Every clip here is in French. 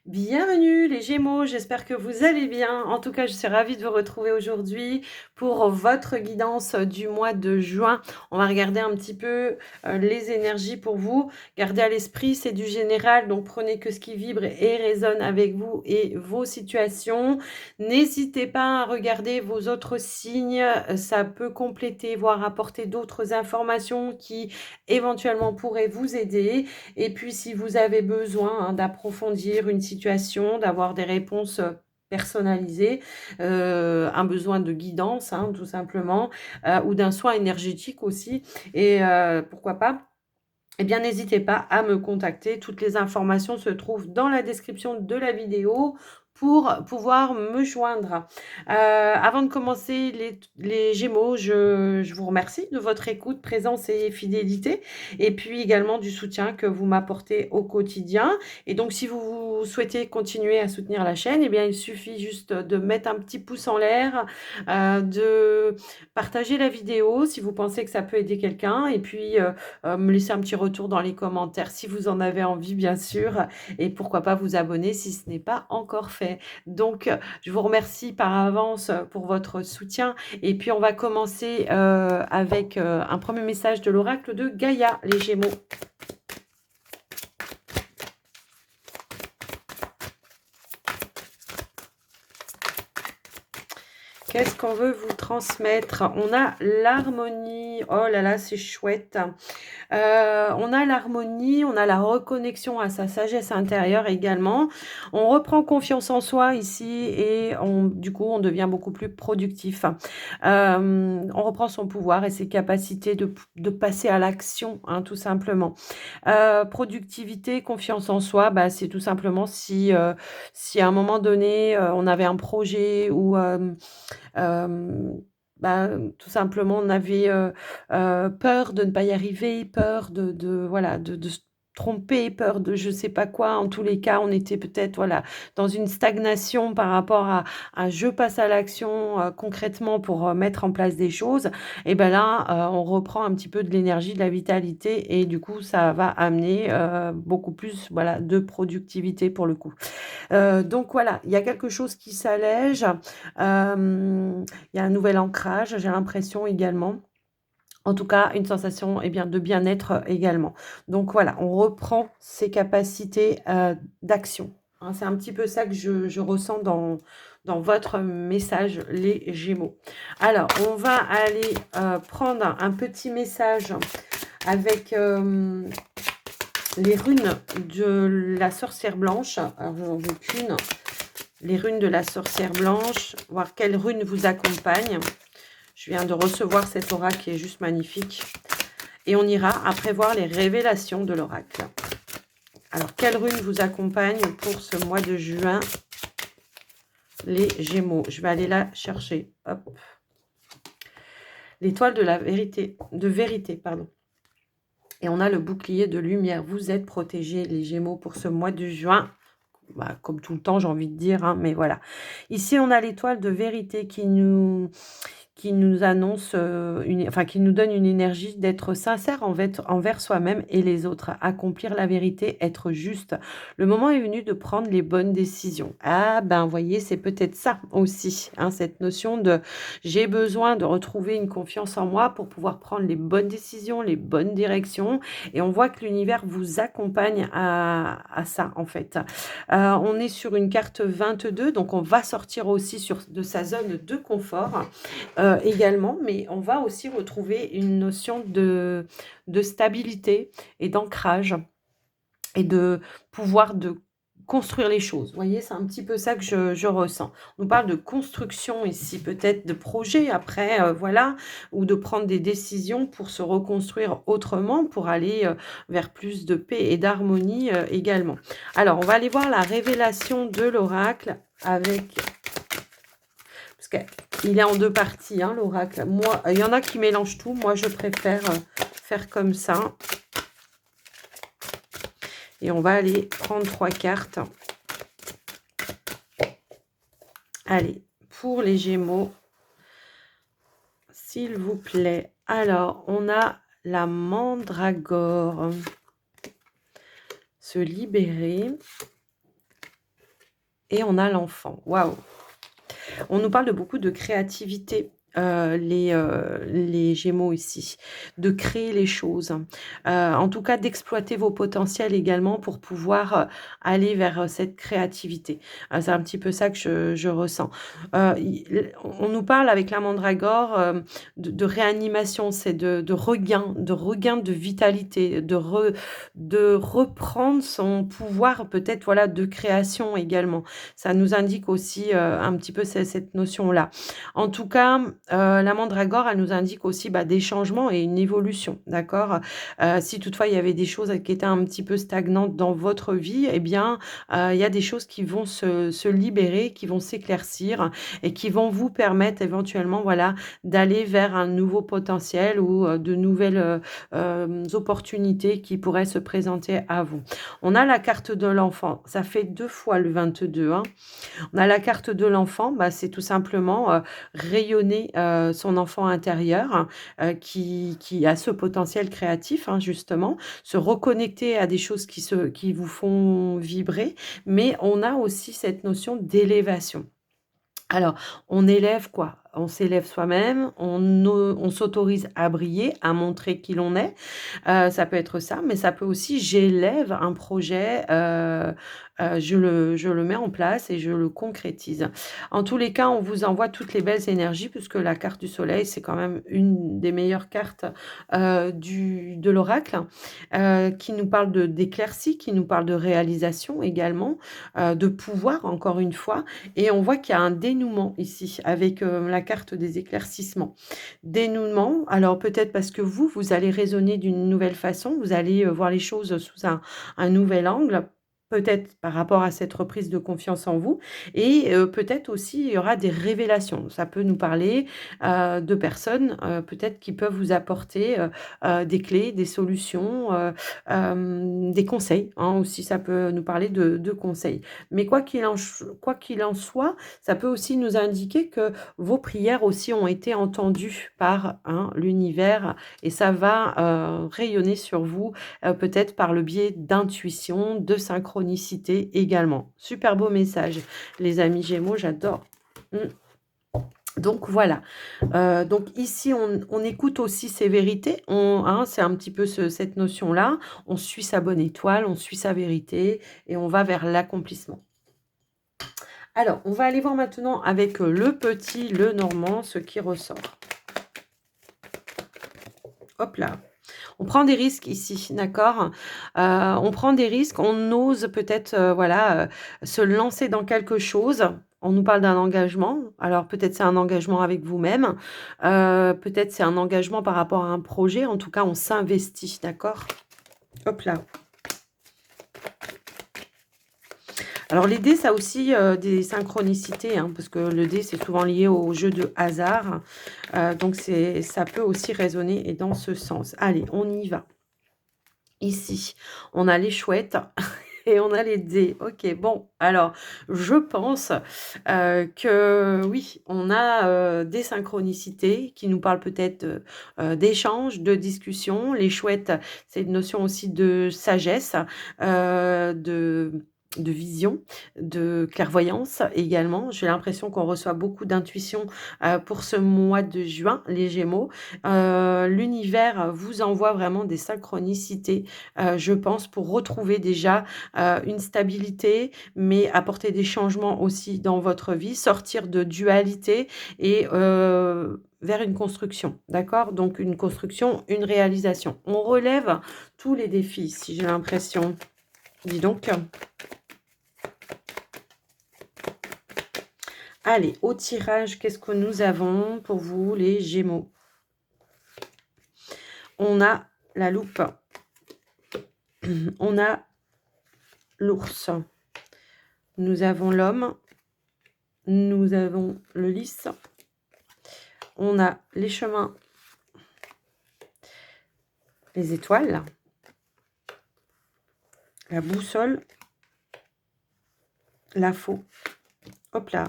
Bienvenue les Gémeaux, j'espère que vous allez bien. En tout cas, je suis ravie de vous retrouver aujourd'hui pour votre guidance du mois de juin. On va regarder un petit peu les énergies pour vous. Gardez à l'esprit, c'est du général, donc prenez que ce qui vibre et résonne avec vous et vos situations. N'hésitez pas à regarder vos autres signes, ça peut compléter, voire apporter d'autres informations qui éventuellement pourraient vous aider. Et puis, si vous avez besoin d'approfondir une situation, d'avoir des réponses personnalisées, un besoin de guidance, tout simplement, ou d'un soin énergétique aussi, et pourquoi pas, eh bien, n'hésitez pas à me contacter. Toutes les informations se trouvent dans la description de la vidéo pour pouvoir me joindre. Avant de commencer les Gémeaux, je vous remercie de votre écoute, présence et fidélité, et puis également du soutien que vous m'apportez au quotidien. Et donc, si vous souhaitez continuer à soutenir la chaîne, eh bien, il suffit juste de mettre un petit pouce en l'air, de partager la vidéo si vous pensez que ça peut aider quelqu'un, et puis me laisser un petit retour dans les commentaires si vous en avez envie, bien sûr, et pourquoi pas vous abonner si ce n'est pas encore fait. Donc, je vous remercie par avance pour votre soutien, et puis on va commencer avec un premier message de l'oracle de Gaïa, les Gémeaux. Qu'est-ce qu'on veut vous transmettre? On a l'harmonie. Oh là là, c'est chouette. On a l'harmonie, on a la reconnexion à sa sagesse intérieure également. On reprend confiance en soi ici et du coup, on devient beaucoup plus productif. On reprend son pouvoir et ses capacités de passer à l'action, tout simplement. Productivité, confiance en soi, bah, c'est tout simplement si à un moment donné, on avait un projet ou bah, tout simplement, on avait peur de ne pas y arriver, peur voilà, de se tromper, peur de je sais pas quoi. En tous les cas, on était peut-être voilà, dans une stagnation par rapport à je passe à l'action concrètement pour mettre en place des choses. Et ben là, on reprend un petit peu de l'énergie, de la vitalité, et du coup, ça va amener beaucoup plus voilà, de productivité pour le coup. Donc voilà, il y a quelque chose qui s'allège, il y a un nouvel ancrage, j'ai l'impression également. En tout cas, une sensation bien, de bien-être également. Donc voilà, on reprend ses capacités d'action. C'est un petit peu ça que je ressens dans votre message, les Gémeaux. Alors, on va aller prendre un petit message avec les runes de la sorcière blanche. Alors, j'en veux qu'une. Les runes de la sorcière blanche, voir quelles runes vous accompagnent. Je viens de recevoir cet oracle qui est juste magnifique. Et on ira après voir les révélations de l'oracle. Alors, quelles runes vous accompagnent pour ce mois de juin, les Gémeaux? Je vais aller la chercher. Hop. L'étoile de la vérité, pardon. Et on a le bouclier de lumière. Vous êtes protégés, les Gémeaux, pour ce mois de juin. Bah, comme tout le temps, j'ai envie de dire, mais voilà. Ici, on a l'étoile de vérité qui nous annonce, qui nous donne une énergie d'être sincère envers soi-même et les autres, accomplir la vérité, être juste. Le moment est venu de prendre les bonnes décisions. Ah ben, voyez, c'est peut-être ça aussi, cette notion de j'ai besoin de retrouver une confiance en moi pour pouvoir prendre les bonnes décisions, les bonnes directions. Et on voit que l'univers vous accompagne à ça, en fait. On est sur une carte 22, donc on va sortir aussi de sa zone de confort également, mais on va aussi retrouver une notion de stabilité et d'ancrage et de pouvoir de construire les choses. Vous voyez, c'est un petit peu ça que je ressens. On parle de construction ici, peut-être de projet après, voilà, ou de prendre des décisions pour se reconstruire autrement, pour aller vers plus de paix et d'harmonie également. Alors, on va aller voir la révélation de l'oracle avec... Parce qu'il est en deux parties, l'oracle. Moi, il y en a qui mélangent tout. Moi, je préfère faire comme ça. Et on va aller prendre 3 cartes. Allez, pour les Gémeaux, s'il vous plaît. Alors, on a la mandragore. Se libérer. et on a l'enfant. Waouh! On nous parle de beaucoup de créativité, les Gémeaux ici, de créer les choses, en tout cas d'exploiter vos potentiels également pour pouvoir, aller vers, cette créativité. C'est un petit peu ça que je ressens. I l On nous parle avec la mandragore, de réanimation, c'est de regain de vitalité, de reprendre son pouvoir peut-être, voilà, de création également. Ça nous indique aussi, un petit peu cette notion-là. En tout cas, la mandragore, elle nous indique aussi, bah, des changements et une évolution, d'accord? Si toutefois il y avait des choses qui étaient un petit peu stagnantes dans votre vie, eh bien, il y a des choses qui vont se libérer, qui vont s'éclaircir et qui vont vous permettre éventuellement, voilà, d'aller vers un nouveau potentiel ou, de nouvelles, opportunités qui pourraient se présenter à vous. On a la carte de l'enfant, ça fait 2 fois le 22, hein. On a la carte de l'enfant, bah, c'est tout simplement, rayonner, son enfant intérieur, qui a ce potentiel créatif, hein, justement, se reconnecter à des choses qui vous font vibrer, mais on a aussi cette notion d'élévation. Alors, on élève quoi? On s'élève soi-même, on s'autorise à briller, à montrer qui l'on est. Ça peut être ça, mais ça peut aussi j'élève un projet, je le mets en place et je le concrétise. En tous les cas, on vous envoie toutes les belles énergies puisque la carte du soleil, c'est quand même une des meilleures cartes, de l'oracle, qui nous parle d'éclaircie, qui nous parle de réalisation également, de pouvoir encore une fois et on voit qu'il y a un dénouement ici avec, la carte des éclaircissements. Dénouement, alors peut-être parce que vous allez raisonner d'une nouvelle façon, vous allez, voir les choses sous un nouvel angle, peut-être par rapport à cette reprise de confiance en vous et peut-être aussi il y aura des révélations. Ça peut nous parler, de personnes, peut-être qui peuvent vous apporter, des clés, des solutions, des conseils, hein, aussi ça peut nous parler de conseils. Mais quoi qu'il en soit, ça peut aussi nous indiquer que vos prières aussi ont été entendues par, hein, l'univers et ça va, rayonner sur vous, peut-être par le biais d'intuition, de synchronicité également. Super beau message, les amis Gémeaux, j'adore. Mmh. Donc voilà, donc ici on écoute aussi ses vérités, hein, c'est un petit peu cette notion-là. On suit sa bonne étoile, on suit sa vérité et on va vers l'accomplissement. Alors, on va aller voir maintenant avec, le petit le normand, ce qui ressort. Hop là. On prend des risques ici, d'accord? On prend des risques, on ose peut-être, voilà, se lancer dans quelque chose. On nous parle d'un engagement. Alors peut-être c'est un engagement avec vous-même, peut-être c'est un engagement par rapport à un projet. En tout cas, on s'investit, d'accord? Hop là. Alors les dés, ça a aussi, des synchronicités, hein, parce que le dé, c'est souvent lié au jeu de hasard, donc ça peut aussi résonner et dans ce sens. Allez, on y va. Ici, on a les chouettes et on a les dés. OK, bon, alors je pense, que oui, on a, des synchronicités qui nous parlent peut-être, d'échanges, de discussions. Les chouettes, c'est une notion aussi de sagesse, de vision, de clairvoyance également. J'ai l'impression qu'on reçoit beaucoup d'intuition, pour ce mois de juin, les Gémeaux. L'univers vous envoie vraiment des synchronicités, je pense, pour retrouver déjà, une stabilité, mais apporter des changements aussi dans votre vie, sortir de dualité et vers une construction, d'accord? Donc une construction, une réalisation. On relève tous les défis ici, j'ai l'impression. Dis donc. Allez, au tirage, qu'est-ce que nous avons pour vous, les Gémeaux? On a la loupe. On a l'ours. Nous avons l'homme. Nous avons le lys. On a les chemins. Les étoiles. La boussole. La faux. Hop là.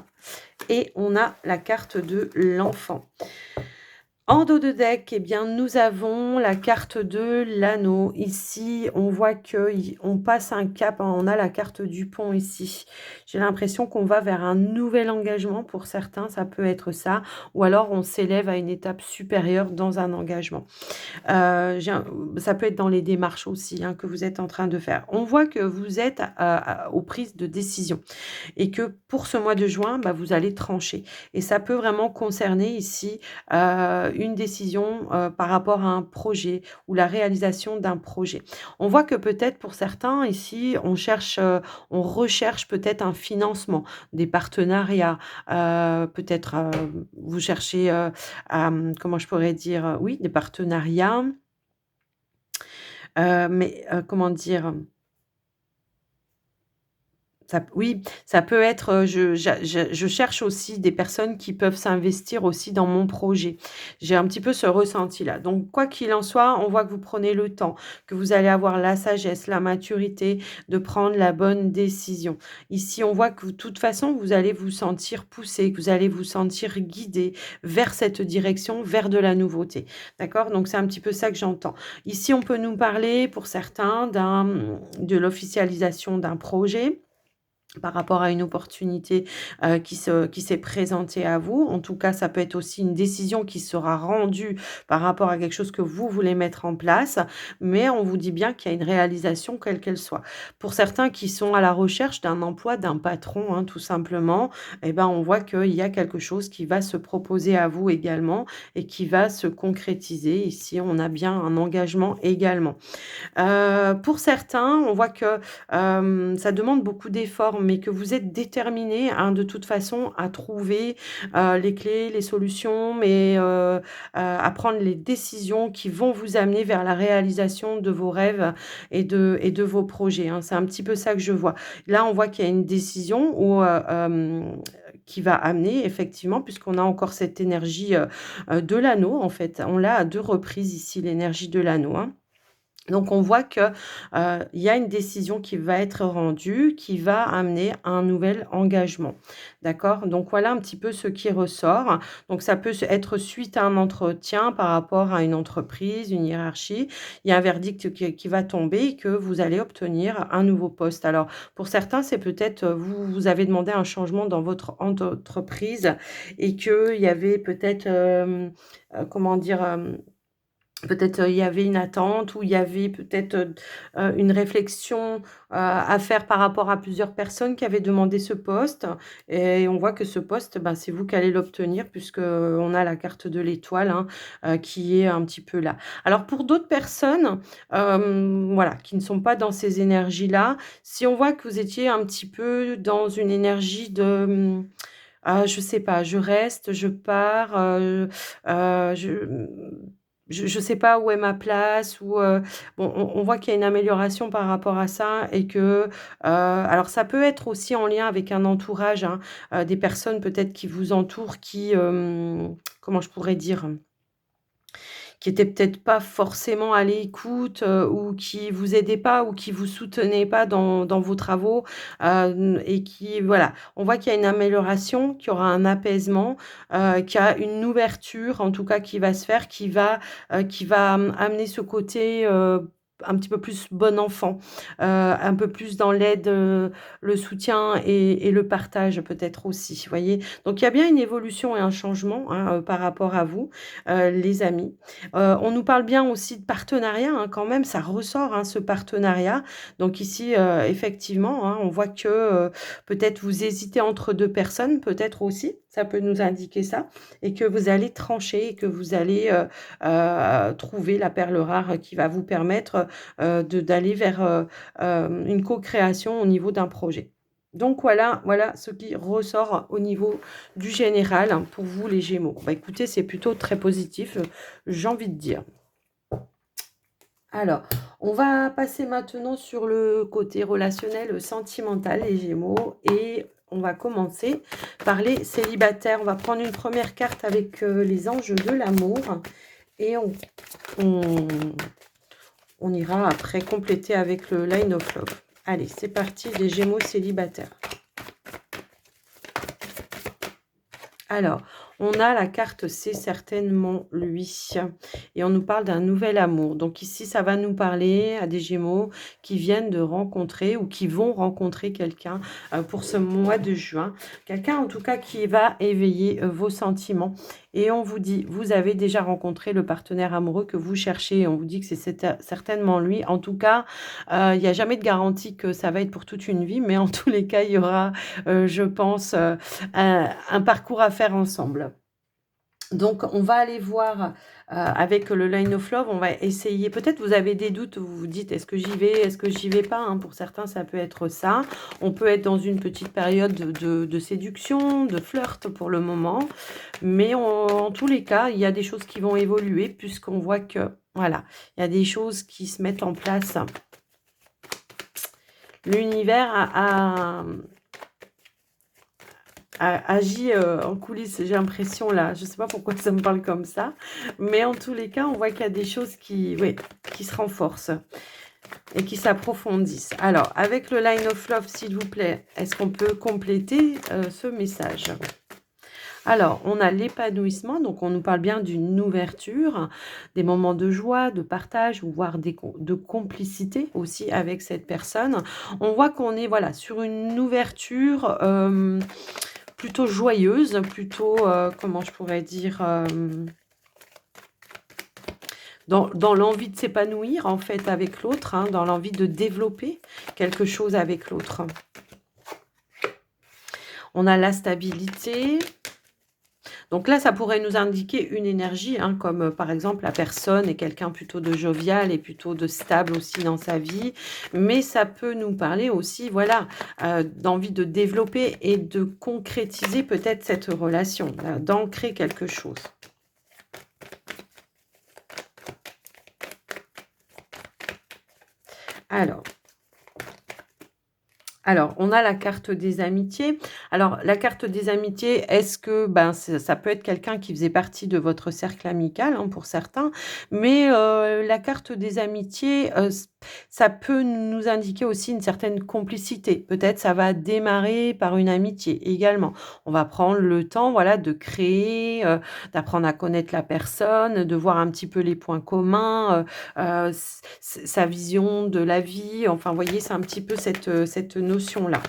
Et on a la carte de l'enfant. En dos de deck, eh bien, nous avons la carte de l'anneau. Ici, on voit qu'on passe un cap, hein, on a la carte du pont ici. J'ai l'impression qu'on va vers un nouvel engagement pour certains, ça peut être ça. Ou alors, on s'élève à une étape supérieure dans un engagement. Ça peut être dans les démarches aussi hein, que vous êtes en train de faire. On voit que vous êtes aux prises de décision et que pour ce mois de juin, bah, vous allez trancher. Et ça peut vraiment concerner ici une décision par rapport à un projet ou la réalisation d'un projet. On voit que peut-être pour certains ici, on recherche peut-être un financement, des partenariats, peut-être vous cherchez, comment je pourrais dire, oui, des partenariats, mais comment dire, oui, ça peut être, je cherche aussi des personnes qui peuvent s'investir aussi dans mon projet. J'ai un petit peu ce ressenti-là. Donc quoi qu'il en soit, on voit que vous prenez le temps, que vous allez avoir la sagesse, la maturité de prendre la bonne décision. Ici, on voit que de toute façon, vous allez vous sentir poussé, que vous allez vous sentir guidé vers cette direction, vers de la nouveauté. D'accord? Donc c'est un petit peu ça que j'entends. Ici, on peut nous parler pour certains de l'officialisation d'un projet par rapport à une opportunité qui s'est présentée à vous. En tout cas, ça peut être aussi une décision qui sera rendue par rapport à quelque chose que vous voulez mettre en place, mais on vous dit bien qu'il y a une réalisation quelle qu'elle soit. Pour certains qui sont à la recherche d'un emploi, d'un patron, hein, tout simplement, eh ben, on voit qu'il y a quelque chose qui va se proposer à vous également et qui va se concrétiser. Ici, on a bien un engagement également. Pour certains, on voit que, ça demande beaucoup d'efforts, mais que vous êtes déterminés, hein, de toute façon à trouver, les clés, les solutions, mais à prendre les décisions qui vont vous amener vers la réalisation de vos rêves et de vos projets, hein. C'est un petit peu ça que je vois. Là, on voit qu'il y a une décision qui va amener effectivement, puisqu'on a encore cette énergie, de l'anneau, en fait. On l'a à 2 reprises ici, l'énergie de l'anneau, hein. Donc on voit que, il y a une décision qui va être rendue, qui va amener un nouvel engagement. D'accord? Donc voilà un petit peu ce qui ressort. Donc ça peut être suite à un entretien par rapport à une entreprise, une hiérarchie. Il y a un verdict qui va tomber et que vous allez obtenir un nouveau poste. Alors pour certains, c'est peut-être, vous avez demandé un changement dans votre entreprise et qu'il y avait peut-être, comment dire? Peut-être, il y avait une attente ou il y avait peut-être, une réflexion, à faire par rapport à plusieurs personnes qui avaient demandé ce poste et on voit que ce poste, ben, c'est vous qui allez l'obtenir puisque on a la carte de l'étoile, hein, qui est un petit peu là. Alors pour d'autres personnes, voilà, qui ne sont pas dans ces énergies-là, si on voit que vous étiez un petit peu dans une énergie de, je sais pas, je reste, je pars, je sais pas où est ma place ou bon, on voit qu'il y a une amélioration par rapport à ça et que, alors ça peut être aussi en lien avec un entourage, hein, des personnes peut-être qui vous entourent qui, comment je pourrais dire? Qui étaient peut-être pas forcément à l'écoute, ou qui vous aidaient pas ou qui vous soutenaient pas dans vos travaux, et qui voilà, on voit qu'il y a une amélioration, qu'il y aura un apaisement, qu'il y a une ouverture en tout cas qui va se faire, qui va amener ce côté, un petit peu plus bon enfant, un peu plus dans l'aide, le soutien et le partage peut-être aussi, vous voyez? Donc il y a bien une évolution et un changement, hein, par rapport à vous, les amis. On nous parle bien aussi de partenariat, hein, quand même, ça ressort, hein, ce partenariat. Donc ici, effectivement, hein, on voit que, peut-être vous hésitez entre 2 personnes, peut-être aussi, ça peut nous indiquer ça et que vous allez trancher et que vous allez, trouver la perle rare qui va vous permettre, d'aller vers, une co-création au niveau d'un projet. Donc voilà ce qui ressort au niveau du général, hein, pour vous les Gémeaux. Bah, écoutez, c'est plutôt très positif, j'ai envie de dire. Alors, on va passer maintenant sur le côté relationnel, sentimental, les Gémeaux, et on va commencer par les célibataires. On va prendre une première carte avec les anges de l'amour et on, on ira après compléter avec le Line of Love. Allez, c'est parti, les Gémeaux célibataires. Alors, On a la carte «C'est certainement lui» et on nous parle d'un nouvel amour. Donc ici, ça va nous parler à des Gémeaux qui viennent de rencontrer ou qui vont rencontrer quelqu'un pour ce mois de juin. Quelqu'un en tout cas qui va éveiller vos sentiments. Et on vous dit, vous avez déjà rencontré le partenaire amoureux que vous cherchez. On vous dit que c'est certainement lui. En tout cas, il n'y a jamais de garantie que ça va être pour toute une vie, mais en tous les cas, il y aura, je pense, un parcours à faire ensemble. Donc, on va aller voir avec le Line of Love, on va essayer. Peut-être vous avez des doutes, vous vous dites, est-ce que j'y vais, est-ce que j'y vais pas, hein. Pour certains, ça peut être ça. On peut être dans une petite période de séduction, de flirt pour le moment. Mais en tous les cas, il y a des choses qui vont évoluer puisqu'on voit que, voilà, il y a des choses qui se mettent en place. L'univers agit en coulisses, j'ai l'impression là. Je ne sais pas pourquoi ça me parle comme ça. Mais en tous les cas, on voit qu'il y a des choses qui, oui, qui se renforcent et qui s'approfondissent. Alors, avec le Line of Love, s'il vous plaît, est-ce qu'on peut compléter ce message ? Alors, on a l'épanouissement, donc on nous parle bien d'une ouverture, des moments de joie, de partage, ou voire de complicité aussi avec cette personne. On voit qu'on est voilà, sur une ouverture plutôt joyeuse, plutôt, comment je pourrais dire, dans l'envie de s'épanouir en fait avec l'autre, hein, dans l'envie de développer quelque chose avec l'autre. On a la stabilité. Donc là, ça pourrait nous indiquer une énergie, hein, comme par exemple la personne est quelqu'un plutôt de jovial et plutôt de stable aussi dans sa vie. Mais ça peut nous parler aussi, voilà, d'envie de développer et de concrétiser peut-être cette relation, d'ancrer quelque chose. Alors, on a la carte des amitiés. Alors, la carte des amitiés, est-ce que ça peut être quelqu'un qui faisait partie de votre cercle amical, hein, pour certains, mais la carte des amitiés, ça peut nous indiquer aussi une certaine complicité. Peut-être ça va démarrer par une amitié également. On va prendre le temps, voilà, de créer, d'apprendre à connaître la personne, de voir un petit peu les points communs, sa vision de la vie. Enfin, vous voyez, c'est un petit peu cette notion-là.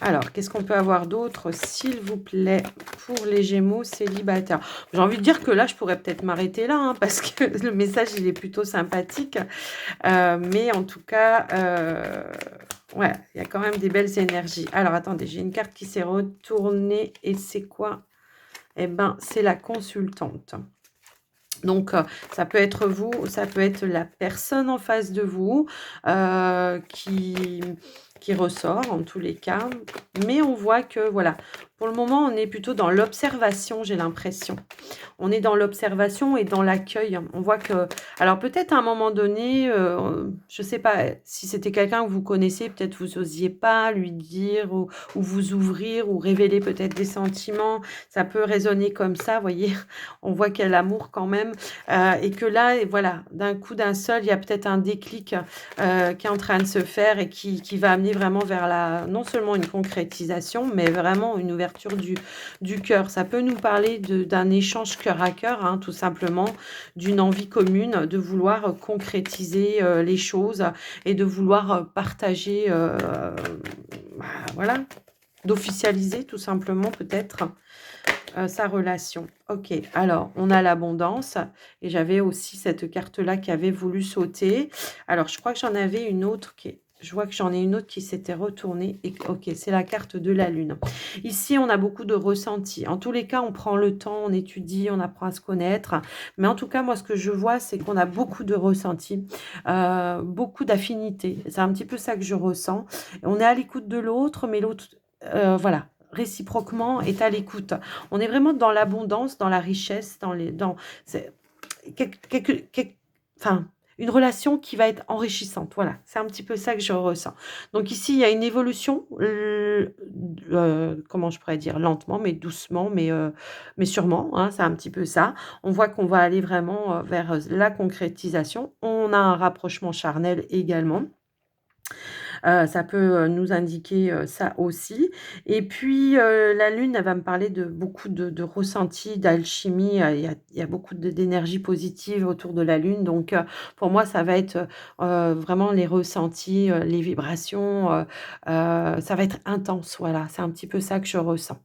Alors, qu'est-ce qu'on peut avoir d'autre, s'il vous plaît, pour les Gémeaux célibataires? J'ai envie de dire que là, je pourrais peut-être m'arrêter là, hein, parce que le message, il est plutôt sympathique. Mais en tout cas, ouais, il y a quand même des belles énergies. Alors, attendez, j'ai une carte qui s'est retournée et c'est quoi? Eh bien, c'est la consultante. Donc, ça peut être vous, ça peut être la personne en face de vous qui ressort en tous les cas. Mais on voit que, voilà, pour le moment, on est plutôt dans l'observation, j'ai l'impression. On est dans l'observation et dans l'accueil. On voit que... Alors, peut-être à un moment donné, je ne sais pas, si c'était quelqu'un que vous connaissez, peut-être vous n'osiez pas lui dire ou vous ouvrir ou révéler peut-être des sentiments. Ça peut résonner comme ça, vous voyez. On voit qu'il y a l'amour quand même. Et que là, voilà, d'un coup, d'un seul, il y a peut-être un déclic qui est en train de se faire et qui va amener vraiment vers non seulement une concrétisation, mais vraiment une ouverture du cœur. Ça peut nous parler d'un échange cœur à cœur, hein, tout simplement, d'une envie commune de vouloir concrétiser les choses et de vouloir partager, voilà, d'officialiser tout simplement peut-être sa relation. Ok, alors on a l'abondance et j'avais aussi cette carte-là qui avait voulu sauter. Alors je crois que j'en avais une autre je vois que j'en ai une autre qui s'était retournée. Et ok, c'est la carte de la lune. Ici, on a beaucoup de ressentis. En tous les cas, on prend le temps, on étudie, on apprend à se connaître. Mais en tout cas, moi, ce que je vois, c'est qu'on a beaucoup de ressentis, beaucoup d'affinités. C'est un petit peu ça que je ressens. On est à l'écoute de l'autre, mais l'autre, voilà, réciproquement est à l'écoute. On est vraiment dans l'abondance, dans la richesse, enfin, une relation qui va être enrichissante. Voilà, c'est un petit peu ça que je ressens. Donc ici, il y a une évolution, comment je pourrais dire, lentement, mais doucement, mais sûrement, hein, c'est un petit peu ça. On voit qu'on va aller vraiment vers la concrétisation. On a un rapprochement charnel également. Ça peut, nous indiquer, ça aussi et puis, la lune, elle va me parler de beaucoup de ressentis, d'alchimie, il y a beaucoup d'énergie positive autour de la lune donc pour moi, ça va être, vraiment les ressentis, les vibrations, ça va être intense, voilà, c'est un petit peu ça que je ressens.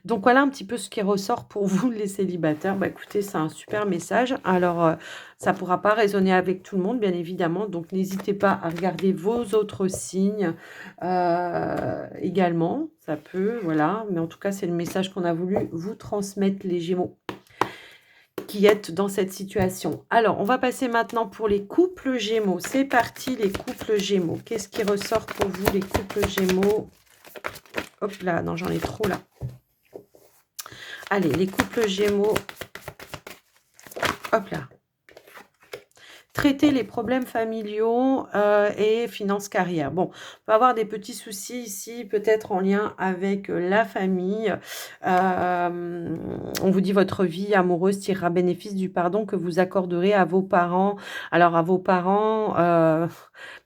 Donc voilà un petit peu ce qui ressort pour vous les célibataires. Bah, écoutez, c'est un super message. Alors, ça ne pourra pas résonner avec tout le monde, bien évidemment, donc n'hésitez pas à regarder vos autres signes, également. Ça peut, voilà, mais en tout cas, c'est le message qu'on a voulu vous transmettre les Gémeaux qui êtes dans cette situation. Alors, on va passer maintenant pour les couples Gémeaux. C'est parti, les couples Gémeaux. Qu'est-ce qui ressort pour vous, les couples Gémeaux? Hop là, non, j'en ai trop là. Allez, les couples Gémeaux. Hop là. Traiter les problèmes familiaux et finances carrière. Bon, on peut avoir des petits soucis ici, peut-être en lien avec la famille. On vous dit votre vie amoureuse tirera bénéfice du pardon que vous accorderez à vos parents. Alors, à vos parents,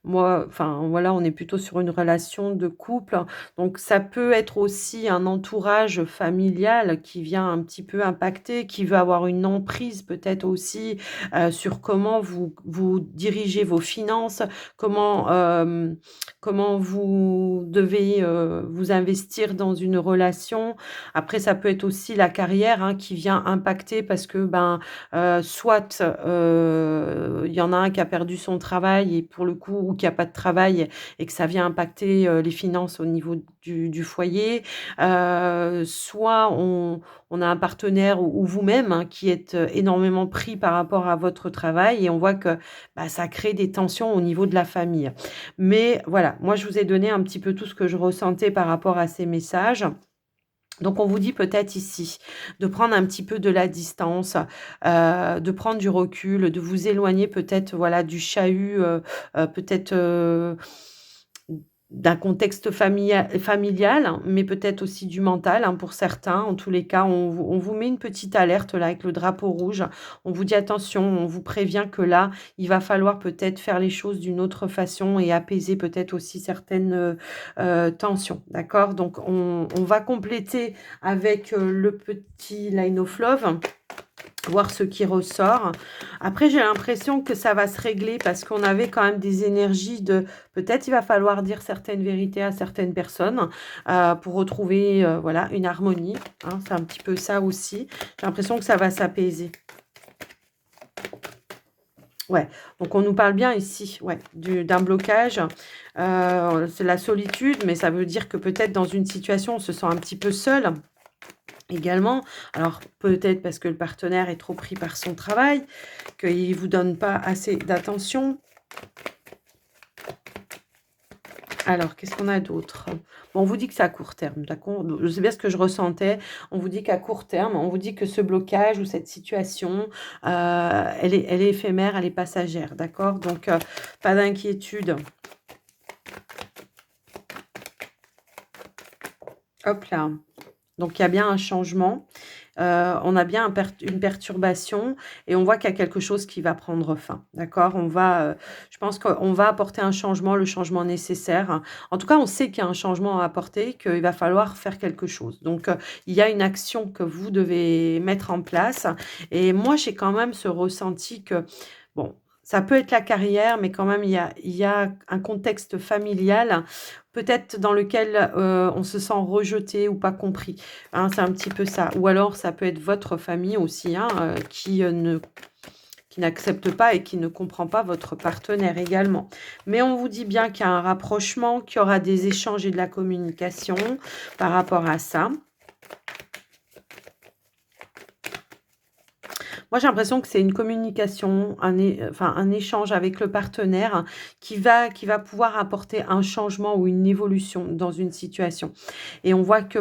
moi, enfin, voilà, on est plutôt sur une relation de couple. Donc, ça peut être aussi un entourage familial qui vient un petit peu impacter, qui veut avoir une emprise peut-être aussi sur comment vous dirigez vos finances, comment vous devez vous investir dans une relation. Après, ça peut être aussi la carrière hein, qui vient impacter parce que soit il y en a un qui a perdu son travail et pour le coup, ou qui a pas de travail et que ça vient impacter les finances au niveau du foyer. Soit on a un partenaire ou vous-même hein, qui êtes énormément pris par rapport à votre travail et on voit que ça crée des tensions au niveau de la famille. Mais voilà, moi je vous ai donné un petit peu tout ce que je ressentais par rapport à ces messages. Donc on vous dit peut-être ici de prendre un petit peu de la distance, de prendre du recul, de vous éloigner peut-être voilà du chahut, peut-être, d'un contexte familial, hein, mais peut-être aussi du mental, hein, pour certains. En tous les cas, on vous met une petite alerte là avec le drapeau rouge. On vous dit: «Attention», on vous prévient que là, il va falloir peut-être faire les choses d'une autre façon et apaiser peut-être aussi certaines, tensions. D'accord? Donc on va compléter avec, le petit Line of Love. Voir ce qui ressort. Après, j'ai l'impression que ça va se régler parce qu'on avait quand même des énergies de peut-être il va falloir dire certaines vérités à certaines personnes pour retrouver voilà, une harmonie. Hein, c'est un petit peu ça aussi. J'ai l'impression que ça va s'apaiser. Ouais, donc on nous parle bien ici ouais, d'un blocage. C'est la solitude, mais ça veut dire que peut-être dans une situation, on se sent un petit peu seul. Également, alors peut-être parce que le partenaire est trop pris par son travail, qu'il ne vous donne pas assez d'attention. Alors, qu'est-ce qu'on a d'autre? Bon, on vous dit que c'est à court terme, d'accord? Je sais bien ce que je ressentais. On vous dit qu'à court terme, on vous dit que ce blocage ou cette situation, elle est éphémère, elle est passagère, d'accord? Donc, pas d'inquiétude. Hop là. Donc, il y a bien un changement. On a bien une perturbation et on voit qu'il y a quelque chose qui va prendre fin, d'accord? Je pense qu'on va apporter un changement, le changement nécessaire. En tout cas, on sait qu'il y a un changement à apporter, qu'il va falloir faire quelque chose. Donc, il y a une action que vous devez mettre en place et moi, j'ai quand même ce ressenti que, bon, ça peut être la carrière, mais quand même, il y a un contexte familial, peut-être dans lequel, on se sent rejeté ou pas compris. Hein, c'est un petit peu ça. Ou alors ça peut être votre famille aussi, hein, qui n'accepte pas et qui ne comprend pas votre partenaire également. Mais on vous dit bien qu'il y a un rapprochement, qu'il y aura des échanges et de la communication par rapport à ça. Moi, j'ai l'impression que c'est une communication, un échange avec le partenaire hein, qui va pouvoir apporter un changement ou une évolution dans une situation. Et on voit que,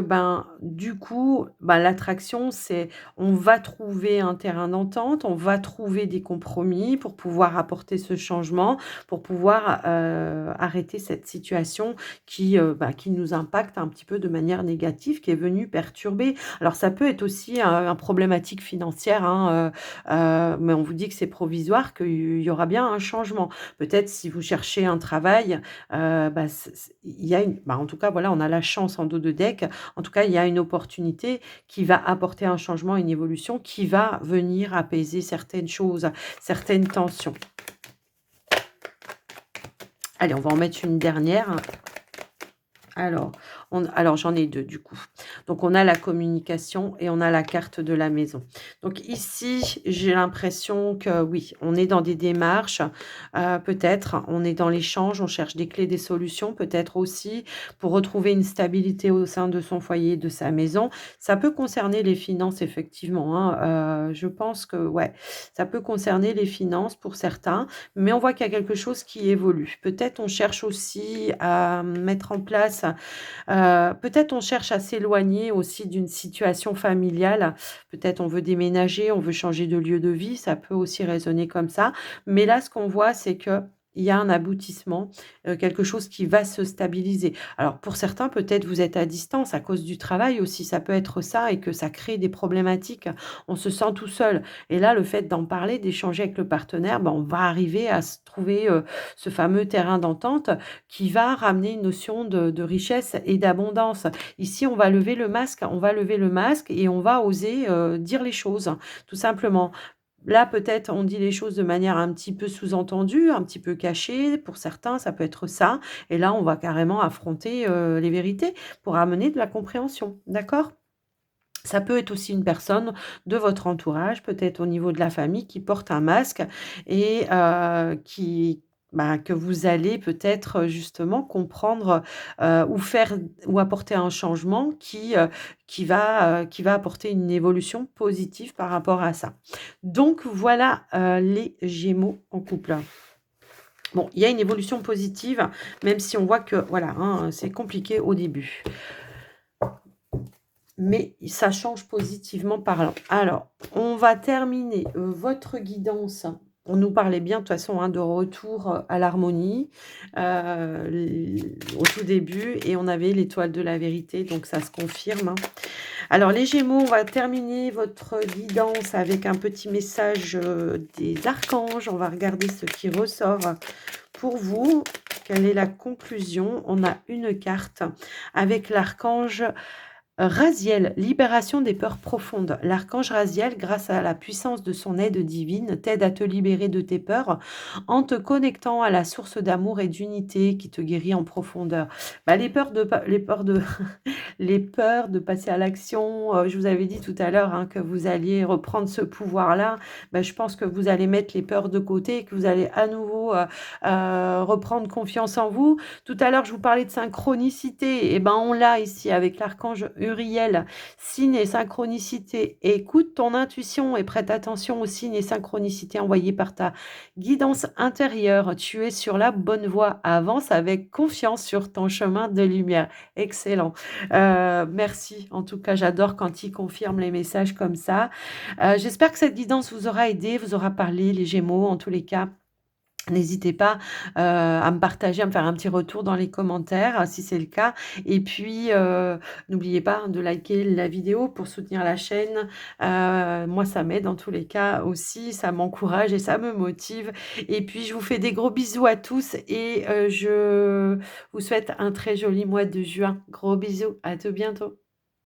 du coup, l'attraction, c'est on va trouver un terrain d'entente, on va trouver des compromis pour pouvoir apporter ce changement, pour pouvoir arrêter cette situation qui nous impacte un petit peu de manière négative, qui est venue perturber. Alors, ça peut être aussi un problématique financière, hein, mais on vous dit que c'est provisoire, qu'il y aura bien un changement. Peut-être si vous cherchez un travail, bah, il y a en tout cas, voilà, on a la chance en dos de deck. En tout cas, il y a une opportunité qui va apporter un changement, une évolution, qui va venir apaiser certaines choses, certaines tensions. Allez, on va en mettre une dernière. Alors, alors j'en ai 2 du coup. Donc on a la communication et on a la carte de la maison. Donc ici, j'ai l'impression que oui, on est dans des démarches, peut-être, on est dans l'échange, on cherche des clés, des solutions, peut-être aussi pour retrouver une stabilité au sein de son foyer, de sa maison. Ça peut concerner les finances effectivement, hein, je pense que ouais, ça peut concerner les finances pour certains, mais on voit qu'il y a quelque chose qui évolue. Peut-être on cherche aussi à mettre en place, peut-être on cherche à s'éloigner aussi d'une situation familiale. Peut-être on veut déménager, on veut changer de lieu de vie, ça peut aussi résonner comme ça. Mais là, ce qu'on voit, c'est que il y a un aboutissement, quelque chose qui va se stabiliser. Alors pour certains, peut-être vous êtes à distance à cause du travail aussi, ça peut être ça et que ça crée des problématiques. On se sent tout seul et là, le fait d'en parler, d'échanger avec le partenaire, ben, on va arriver à se trouver, ce fameux terrain d'entente qui va ramener une notion de richesse et d'abondance. Ici, on va lever le masque et on va oser, dire les choses, tout simplement. Là, peut-être, on dit les choses de manière un petit peu sous-entendue, un petit peu cachée. Pour certains, ça peut être ça. Et là, on va carrément affronter, les vérités pour amener de la compréhension. D'accord? Ça peut être aussi une personne de votre entourage, peut-être au niveau de la famille, qui porte un masque et que vous allez peut-être, justement comprendre, ou faire ou apporter un changement qui va apporter une évolution positive par rapport à ça. Donc voilà, les Gémeaux en couple. Bon, il y a une évolution positive, même si on voit que voilà, hein, c'est compliqué au début. Mais ça change positivement parlant. Alors, on va terminer, votre guidance. On nous parlait bien de toute façon, hein, de retour, à l'harmonie, au tout début et on avait l'étoile de la vérité, donc ça se confirme, hein. Alors les Gémeaux, on va terminer votre guidance avec un petit message, des archanges. On va regarder ce qui ressort pour vous. Quelle est la conclusion? On a une carte avec l'archange Raziel, libération des peurs profondes. L'archange Raziel, grâce à la puissance de son aide divine, t'aide à te libérer de tes peurs en te connectant à la source d'amour et d'unité qui te guérit en profondeur. Les peurs de passer à l'action, je vous avais dit tout à l'heure, hein, que vous alliez reprendre ce pouvoir-là. Je pense que vous allez mettre les peurs de côté et que vous allez à nouveau reprendre confiance en vous. Tout à l'heure, je vous parlais de synchronicité. Et ben, on l'a ici avec l'archange Uriel. Signe et synchronicité. Écoute ton intuition et prête attention aux signes et synchronicités envoyés par ta guidance intérieure. Tu es sur la bonne voie. Avance avec confiance sur ton chemin de lumière. Excellent. Merci. En tout cas, j'adore quand il confirme les messages comme ça. J'espère que cette guidance vous aura aidé, vous aura parlé, les Gémeaux, en tous les cas. N'hésitez pas, à me partager, à me faire un petit retour dans les commentaires, si c'est le cas et puis, n'oubliez pas de liker la vidéo pour soutenir la chaîne. Moi, ça m'aide en tous les cas aussi, ça m'encourage et ça me motive et puis je vous fais des gros bisous à tous et je vous souhaite un très joli mois de juin. Gros bisous, à tout bientôt.